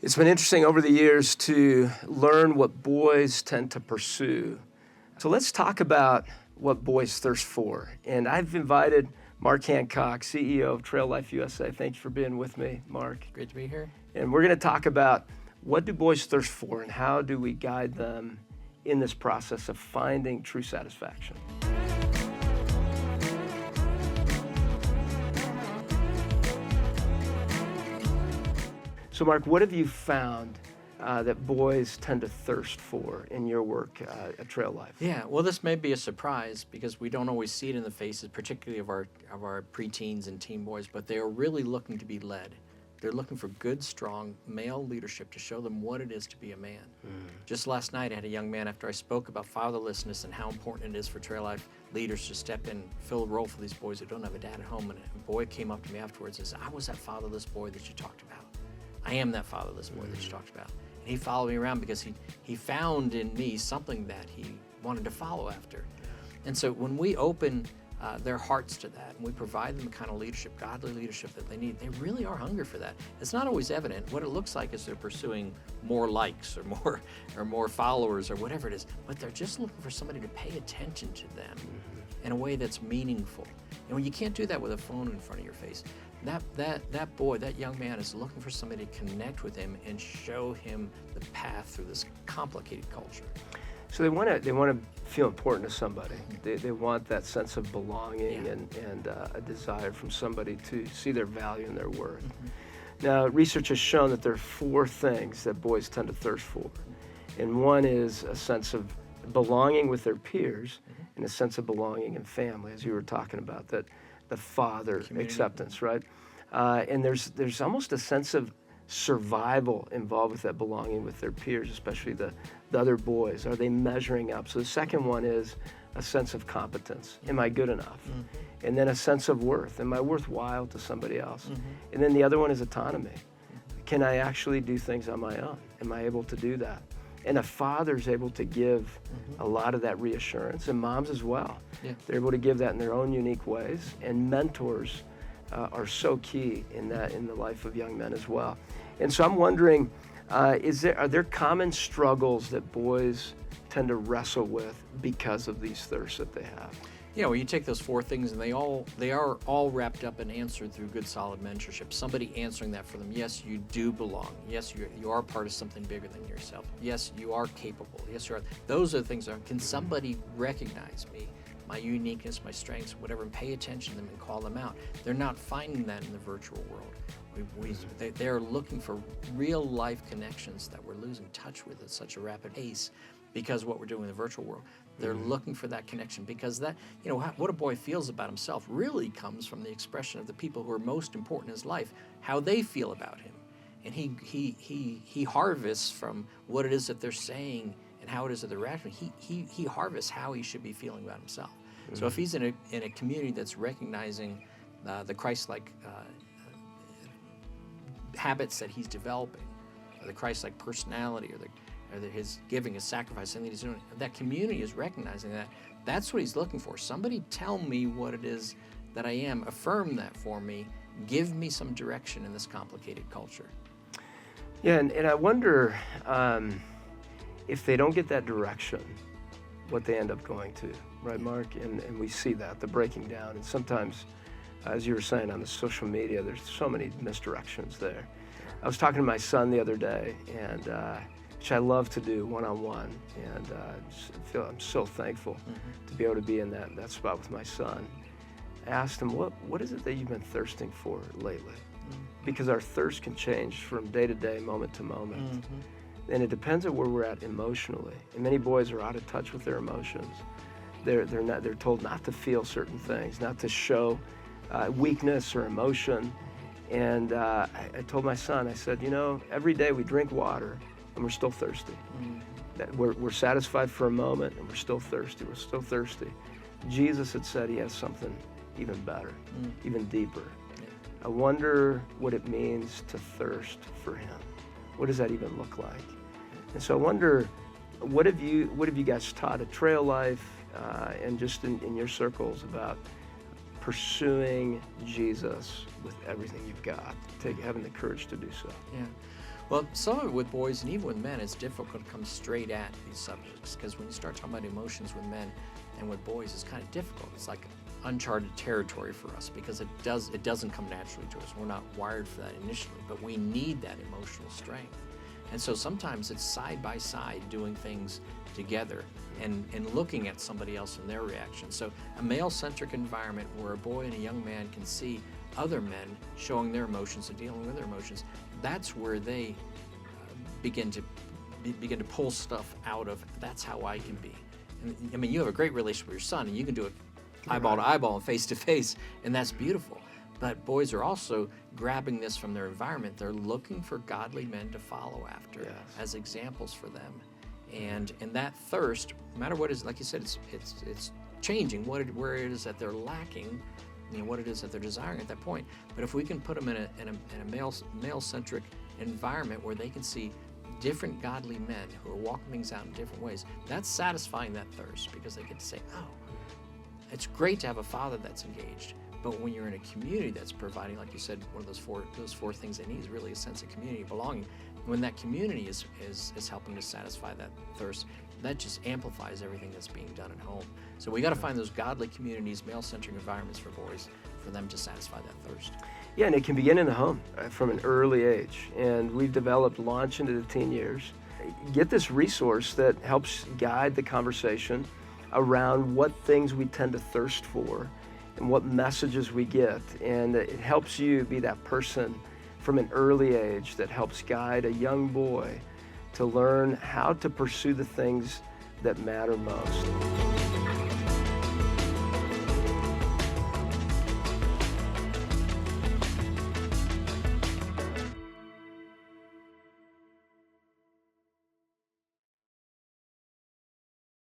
It's been interesting over the years to learn what boys tend to pursue. So let's talk about what boys thirst for. And I've invited Mark Hancock, CEO of Trail Life USA. Thank you for being with me, Mark. Great to be here. And we're going to talk about what do boys thirst for and how do we guide them in this process of finding true satisfaction. So Mark, what have you found that boys tend to thirst for in your work at Trail Life? Yeah, well, this may be a surprise because we don't always see it in the faces, particularly of our preteens and teen boys, but they are really looking to be led. They're looking for good, strong male leadership to show them what it is to be a man. Just last night, I had a young man, after I spoke about fatherlessness and how important it is for Trail Life leaders to step in, fill a role for these boys who don't have a dad at home, and a boy came up to me afterwards and said, I was that fatherless boy that you talked about. I am that fatherless boy that you talked about. And he followed me around because he found in me something that he wanted to follow after. And so when we open their hearts to that and we provide them the kind of leadership, godly leadership that they need, they really are hungry for that. It's not always evident. What it looks like is they're pursuing more likes or more followers or whatever it is, but they're just looking for somebody to pay attention to them in a way that's meaningful. And when you can't do that with a phone in front of your face, that boy, that young man is looking for somebody to connect with him and show him the path through this complicated culture. So they want to feel important to somebody. They want that sense of belonging and a desire from somebody to see their value and their worth. Now, research has shown that there are 4 things that boys tend to thirst for. And one is a sense of belonging with their peers and a sense of belonging in family, as you were talking about, that the father acceptance, right? And there's almost a sense of survival involved with that belonging with their peers, especially the other boys. Are they measuring up? So the second one is a sense of competence. Am I good enough? And then a sense of worth. Am I worthwhile to somebody else? And then the other one is autonomy. Can I actually do things on my own? Am I able to do that? And a father's able to give a lot of that reassurance, and moms as well. Yeah. They're able to give that in their own unique ways, and mentors are so key in the life of young men as well. And so I'm wondering, are there common struggles that boys tend to wrestle with because of these thirsts that they have? Yeah, well, you take those 4 things, and they are all wrapped up and answered through good, solid mentorship. Somebody answering that for them. Yes, you do belong. Yes, you are part of something bigger than yourself. Yes, you are capable. Yes, you are. Those are the things. Can somebody recognize me, my uniqueness, my strengths, whatever, and pay attention to them and call them out? They're not finding that in the virtual world. They're looking for real life connections that we're losing touch with at such a rapid pace because of what we're doing in the virtual world. They're looking for that connection because that, what a boy feels about himself really comes from the expression of the people who are most important in his life, how they feel about him. And he harvests from what it is that they're saying and how it is that they're reacting. He harvests how he should be feeling about himself. So if he's in a community that's recognizing the Christ-like habits that he's developing, or the Christ-like personality, or his giving, his sacrifice, something he's doing, that community is recognizing that. That's what he's looking for. Somebody tell me what it is that I am. Affirm that for me. Give me some direction in this complicated culture. Yeah, and I wonder if they don't get that direction, what they end up going to, right, Mark? And we see that, the breaking down. And sometimes, as you were saying, on the social media, there's so many misdirections there. I was talking to my son the other day, and which I love to do one-on-one, and I'm so thankful to be able to be in that spot with my son. I asked him, what is it that you've been thirsting for lately? Because our thirst can change from day to day, moment to moment. And it depends on where we're at emotionally. And many boys are out of touch with their emotions. They're told not to feel certain things, not to show weakness or emotion. And I told my son, I said, every day we drink water and we're still thirsty. That we're satisfied for a moment and we're still thirsty. We're still thirsty. Jesus had said he has something even better, even deeper. I wonder what it means to thirst for him. What does that even look like? And so I wonder, what have you guys taught at Trail Life and just in your circles about pursuing Jesus with everything you've got, having the courage to do so? Yeah. Well, some of it with boys and even with men, it's difficult to come straight at these subjects, because when you start talking about emotions with men and with boys, it's kind of difficult. It's like uncharted territory for us, because it doesn't come naturally to us. We're not wired for that initially, but we need that emotional strength. And so sometimes it's side by side doing things together and looking at somebody else and their reaction. So a male-centric environment where a boy and a young man can see other men showing their emotions and dealing with their emotions, that's where they begin to pull stuff out of, that's how I can be. And, I mean, you have a great relationship with your son, and you can do it eyeball to eyeball and face to face, and that's beautiful. But boys are also grabbing this from their environment. They're looking for godly men to follow after as examples for them. And that thirst, no matter what it is, like you said, it's changing where it is that they're lacking, what it is that they're desiring at that point. But if we can put them in a male-centric environment where they can see different godly men who are walking things out in different ways, that's satisfying that thirst, because they get to say, oh, it's great to have a father that's engaged. But when you're in a community that's providing, like you said, one of those four things they need is really a sense of community, belonging. When that community is helping to satisfy that thirst, that just amplifies everything that's being done at home. So we got to find those godly communities, male-centric environments for boys, for them to satisfy that thirst. Yeah, and it can begin in the home from an early age. And we've developed Launch into the Teen Years. Get this resource that helps guide the conversation around what things we tend to thirst for and what messages we get. And it helps you be that person from an early age that helps guide a young boy to learn how to pursue the things that matter most.